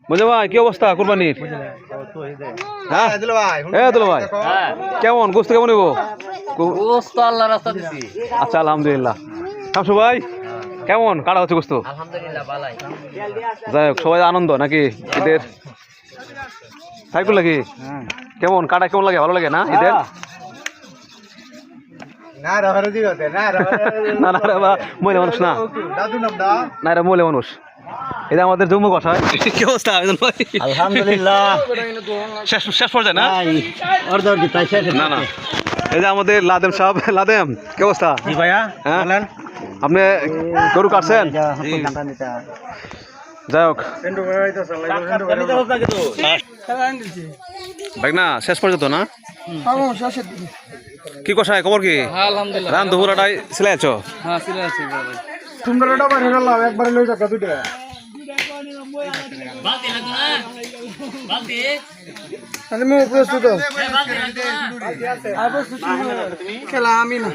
বুঝলে ভাই কি অবস্থা কুরবানির? হ্যাঁ দুলা ভাই কেমন গোস্ত কেমন হইব? গোস্ত আল্লাহর রাস্তা দিছি। আচ্ছা আলহামদুলিল্লাহ। শামসু ভাই কেমন কাটা হচ্ছে গোস্ত? আলহামদুলিল্লাহ ভালোই। যাই হোক সবাই আনন্দ নাকি ঈদের? সাইকুল নাকি কেমন কাটা কেমন লাগে? ভালো লাগে না ঈদের? না মহিলা মানুষ না, না এরা মহিলা মানুষ। এটা আমাদের জম্মু কথা। কি অবস্থা আলহামদুলিল্লাহ শেষ পর্যায়ে না? না না এই যে আমাদের লাদেম সাহেব। লাদেম কি অবস্থা? ভাইয়া হ্যাঁ আপনি গরু কাটছেন? যাই হোক ভাই না শেষ পর্যন্ত না কি কষায় খবর কি? আলহামদুলিল্লাহ রান দুপুরাটাই সিলাই আছো? হ্যাঁ সিলে আছে তোমরা ডাবার হয়ে গেল একবারে লই যাক দুইটা বালতি লাগতো না বালতি আমি মো প্রস্তুত বালতি আছে খেলা আমি না